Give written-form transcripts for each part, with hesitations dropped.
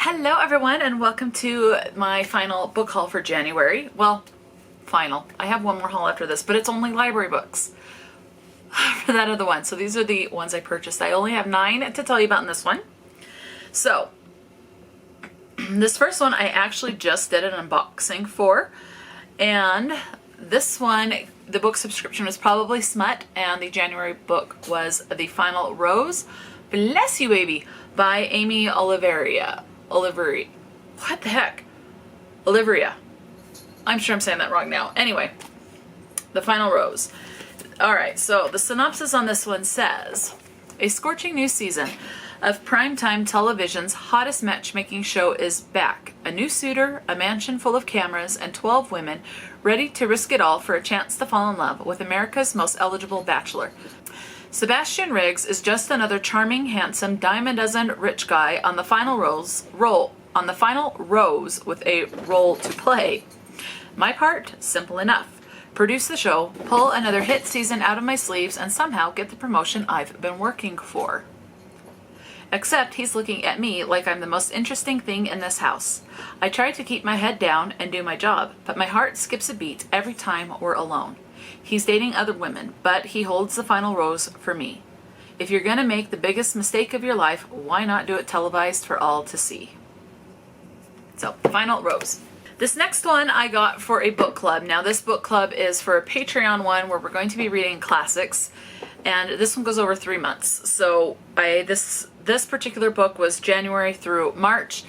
Hello everyone and welcome to my final book haul for January. Well, final. I have one more haul after this, but it's only library books for that other one. So these are the ones I purchased. I only have 9 to tell you about in this one. So this first one I actually just did an unboxing for, and this one, the book subscription was probably smut, and the January book was The Final Rose, bless you baby, by Amy Oliveira. What the heck? Oliveira. I'm sure I'm saying that wrong now. Anyway, The Final Rose. Alright, so the synopsis on this one says, a scorching new season of primetime television's hottest matchmaking show is back. A new suitor, a mansion full of cameras, and 12 women ready to risk it all for a chance to fall in love with America's most eligible bachelor. Sebastian Riggs is just another charming, handsome, dime-a-dozen rich guy on the final rose with a role to play. My part? Simple enough. Produce the show, pull another hit season out of my sleeves, and somehow get the promotion I've been working for. Except he's looking at me like I'm the most interesting thing in this house. I try to keep my head down and do my job, but my heart skips a beat every time we're alone. He's dating other women, but he holds the final rose for me. If you're gonna make the biggest mistake of your life, why not do it televised for all to see? So, Final Rose. This next one I got for a book club. Now this book club is for a Patreon one where we're going to be reading classics, and this one goes over 3 months. So this particular book was January through March.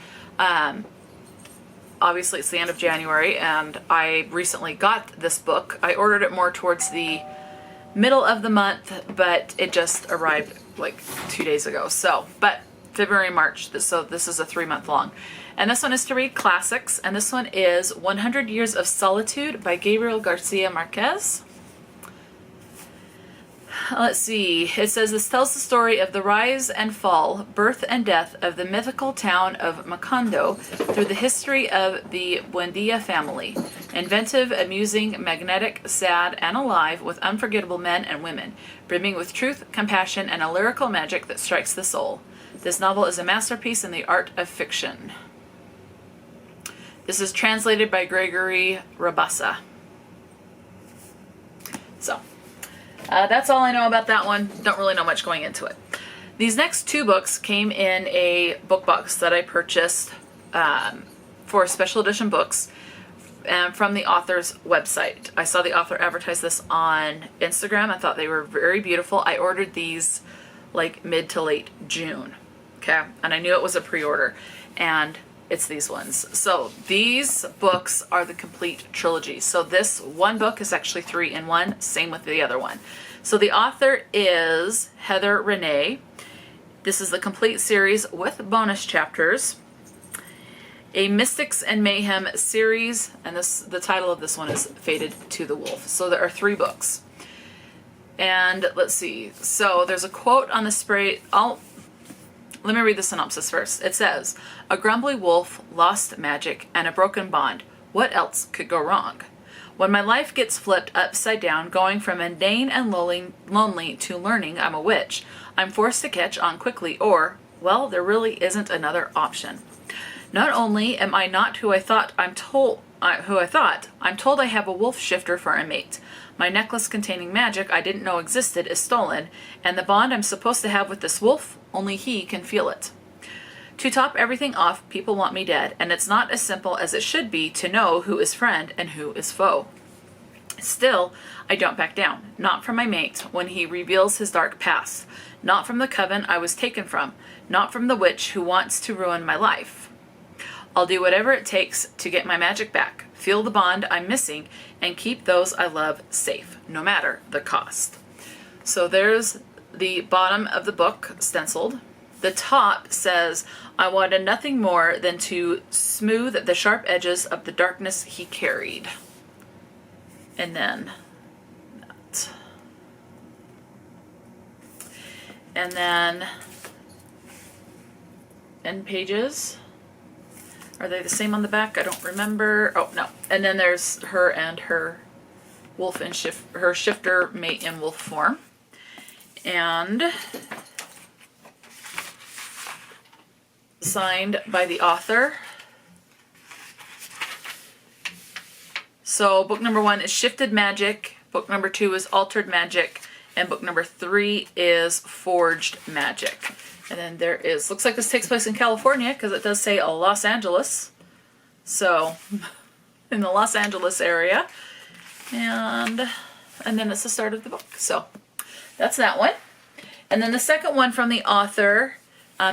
Obviously it's the end of January, and I recently got this book. I ordered it more towards the middle of the month, but it just arrived like 2 days ago. So, but February, March, so this is a 3-month long. And this one is to read classics, and this one is 100 Years of Solitude by Gabriel Garcia Marquez. Let's see, it says this tells the story of the rise and fall, birth and death of the mythical town of Macondo through the history of the Buendia family. Inventive, amusing, magnetic, sad, and alive with unforgettable men and women, brimming with truth, compassion, and a lyrical magic that strikes the soul. This novel is a masterpiece in the art of fiction. This is translated by Gregory Rabassa. So, that's all I know about that one. Don't really know much going into it. These next 2 books came in a book box that I purchased for special edition books from the author's website. I saw the author advertise this on Instagram. I thought they were very beautiful. I ordered these like mid to late June. Okay, and I knew it was a pre-order, and it's these ones. So these books are the complete trilogy. So this one book is actually 3 in 1, same with the other one. So the author is Renee. This is the complete series with bonus chapters. A Mystics and Mayhem series, and the title of this one is Fated to the Wolf. So there are 3 books. And let's see, so there's a quote on the spray. Let me read the synopsis first. It says, a grumbly wolf, lost magic, and a broken bond. What else could go wrong? When my life gets flipped upside down, going from mundane and lonely to learning I'm a witch, I'm forced to catch on quickly, or, well, there really isn't another option. Not only am I not who I thought, I'm told I have a wolf shifter for a mate. My necklace containing magic I didn't know existed is stolen, and the bond I'm supposed to have with this wolf, only he can feel it. To top everything off, people want me dead, and it's not as simple as it should be to know who is friend and who is foe. Still, I don't back down. Not from my mate when he reveals his dark past. Not from the coven I was taken from. Not from the witch who wants to ruin my life. I'll do whatever it takes to get my magic back, feel the bond I'm missing, and keep those I love safe, no matter the cost. So there's the bottom of the book stenciled. The top says, I wanted nothing more than to smooth the sharp edges of the darkness he carried. And then that. And then end pages. Are they the same on the back? I don't remember. Oh, no. And then there's her and her wolf and her shifter mate in wolf form. And signed by the author. So book number 1 is Shifted Magic, book number 2 is Altered Magic, and book number 3 is Forged Magic. And then there is, looks like this takes place in California because it does say Los Angeles. So, in the Los Angeles area. And then it's the start of the book. So, that's that one. And then the second one from the author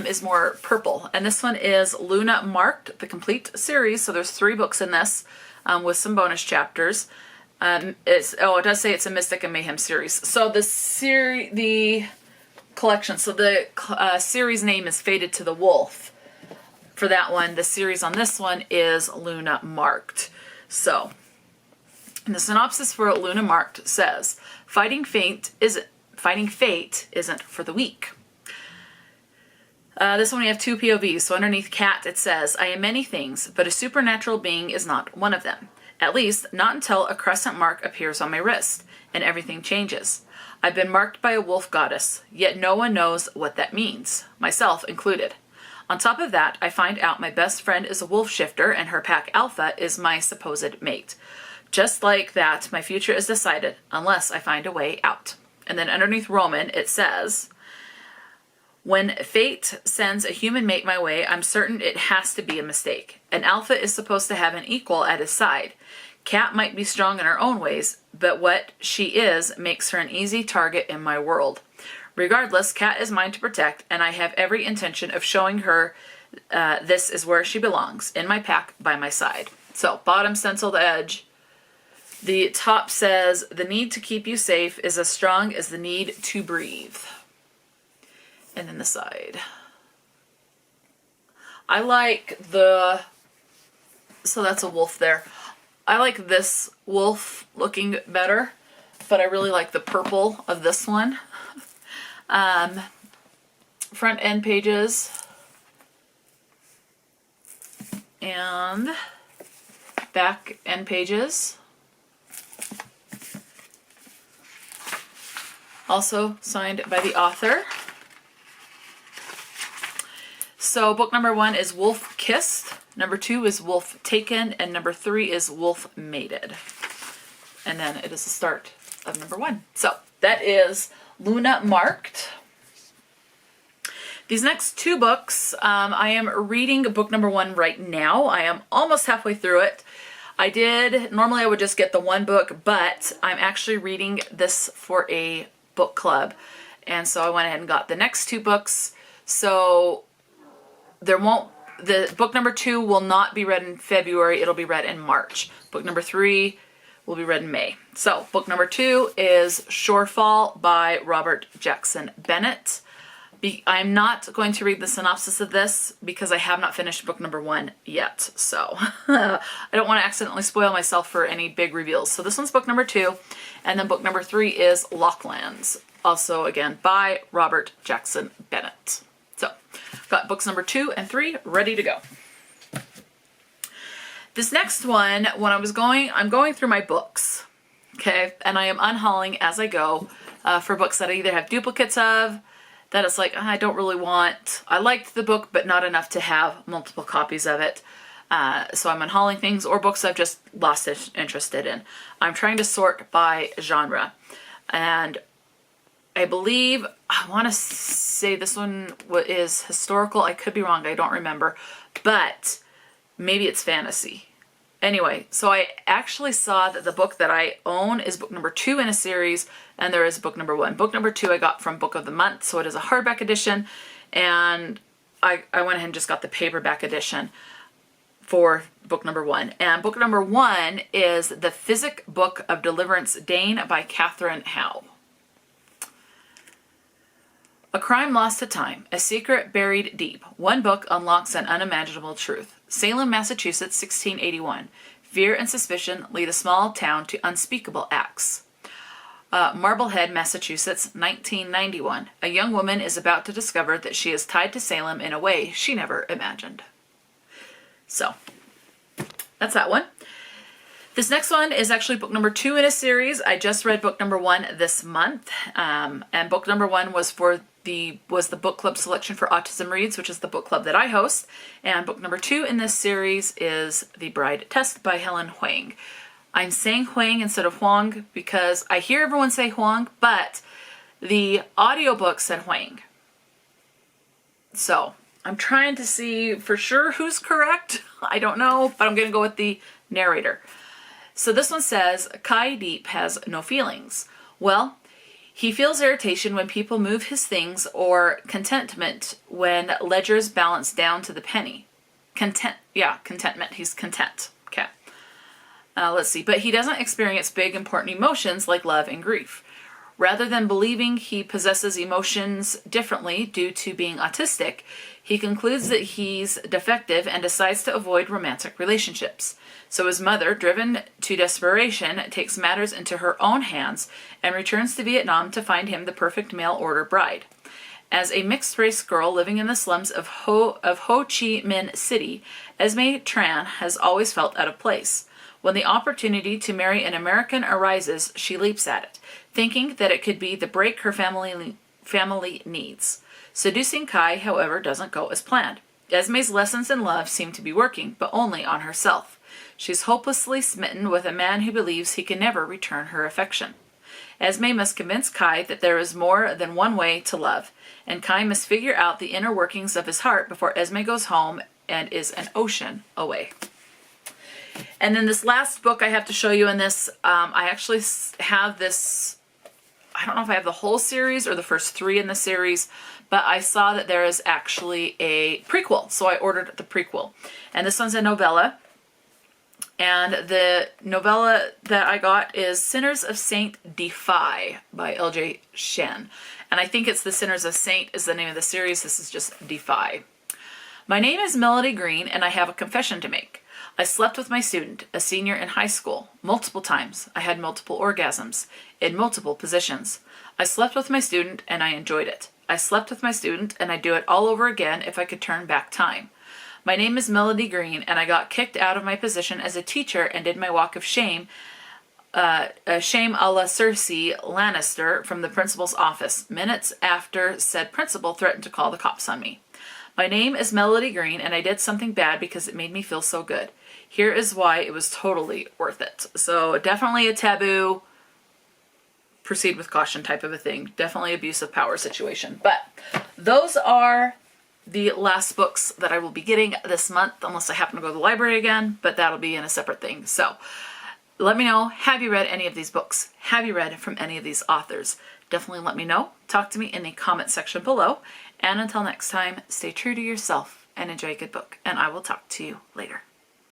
is more purple. And this one is Luna Marked, the complete series. So there's 3 books in this with some bonus chapters. It does say it's a Mystic and Mayhem series. So the collection, so the series name is Fated to the Wolf. For that one, the series on this one is Luna Marked. So, the synopsis for Luna Marked says, Fighting fate isn't for the weak. This one we have 2 POVs. So underneath Cat it says, I am many things, but a supernatural being is not one of them. At least, not until a crescent mark appears on my wrist, and everything changes. I've been marked by a wolf goddess, yet no one knows what that means, myself included. On top of that, I find out my best friend is a wolf shifter and her pack alpha is my supposed mate. Just like that, my future is decided, unless I find a way out. And then underneath Roman, it says, when fate sends a human mate my way, I'm certain it has to be a mistake. An alpha is supposed to have an equal at his side. Cat might be strong in her own ways, but what she is makes her an easy target in my world. Regardless, Cat is mine to protect, and I have every intention of showing her this is where she belongs, in my pack by my side. So, bottom stenciled edge. The top says, the need to keep you safe is as strong as the need to breathe. And then the side. I like the, so that's a wolf there. I like this wolf looking better, but I really like the purple of this one. Front end pages and back end pages. Also signed by the author. So book number 1 is Wolf Kissed, number 2 is Wolf Taken, and number 3 is Wolf Mated. And then it is the start of number 1. So that is Luna Marked. These next 2 books, I am reading book number 1 right now. I am almost halfway through it. Normally I would just get the 1 book, but I'm actually reading this for a book club. And so I went ahead and got the next 2 books. So the book number 2 will not be read in February, it'll be read in March. Book number 3 will be read in May. So book number 2 is Shorefall by Robert Jackson Bennett. I'm not going to read the synopsis of this because I have not finished book number 1 yet. So I don't want to accidentally spoil myself for any big reveals. So this one's book number 2, and then book number 3 is Locklands. Also again by Robert Jackson Bennett. So got books number 2 and 3 ready to go. This next one, I'm going through my books, okay, and I am unhauling as I go for books that I either have duplicates of, that it's like, I don't really want, I liked the book, but not enough to have multiple copies of it. So I'm unhauling things, or books I've just lost interest in. I'm trying to sort by genre. And I believe, I want to say this one is historical. I could be wrong. I don't remember. But maybe it's fantasy. Anyway, so I actually saw that the book that I own is book number 2 in a series, and there is book number 1. Book number 2 I got from Book of the Month, so it is a hardback edition, and I went ahead and just got the paperback edition for book number 1. And book number 1 is The Physick Book of Deliverance, Dane by Katherine Howe. A crime lost to time, a secret buried deep. One book unlocks an unimaginable truth. Salem, Massachusetts, 1681. Fear and suspicion lead a small town to unspeakable acts. Marblehead, Massachusetts, 1991. A young woman is about to discover that she is tied to Salem in a way she never imagined. So, that's that one. This next one is actually book number 2 in a series. I just read book number 1 this month, and book number 1 was for was the book club selection for Autism Reads, which is the book club that I host. And book number 2 in this series is The Bride Test by Helen Hoang. I'm saying Hoang instead of Hoang because I hear everyone say Hoang, but the audiobook said Hoang. So I'm trying to see for sure who's correct. I don't know, but I'm going to go with the narrator. So this one says, Kai Deep has no feelings. Well, he feels irritation when people move his things, or contentment when ledgers balance down to the penny. Contentment. He's content. Okay. Let's see. But he doesn't experience big, important emotions like love and grief. Rather than believing he possesses emotions differently due to being autistic, he concludes that he's defective and decides to avoid romantic relationships. So his mother, driven to desperation, takes matters into her own hands and returns to Vietnam to find him the perfect mail-order bride. As a mixed-race girl living in the slums of Ho Chi Minh City, Esme Tran has always felt out of place. When the opportunity to marry an American arises, she leaps at it, thinking that it could be the break her family needs. Seducing Kai, however, doesn't go as planned. Esme's lessons in love seem to be working, but only on herself. She's hopelessly smitten with a man who believes he can never return her affection. Esme must convince Kai that there is more than one way to love, and Kai must figure out the inner workings of his heart before Esme goes home and is an ocean away. And then this last book I have to show you in this, I actually have this, I don't know if I have the whole series or the first 3 in the series, but I saw that there is actually a prequel, so I ordered the prequel. And this one's a novella. And the novella that I got is Sinners of Saint Defy by L.J. Shen. And I think it's The Sinners of Saint is the name of the series. This is just Defy. My name is Melody Green, and I have a confession to make. I slept with my student, a senior in high school, multiple times. I had multiple orgasms in multiple positions. I slept with my student, and I enjoyed it. I slept with my student, and I'd do it all over again if I could turn back time. My name is Melody Green, and I got kicked out of my position as a teacher and did my walk of shame, shame a la Cersei Lannister from the principal's office, minutes after said principal threatened to call the cops on me. My name is Melody Green, and I did something bad because it made me feel so good. Here is why it was totally worth it. So definitely a taboo, proceed with caution type of a thing. Definitely abuse of power situation. But those are the last books that I will be getting this month, unless I happen to go to the library again, but that'll be in a separate thing. So let me know, have you read any of these books? Have you read from any of these authors? Definitely let me know. Talk to me in the comment section below. And until next time, stay true to yourself and enjoy a good book. And I will talk to you later.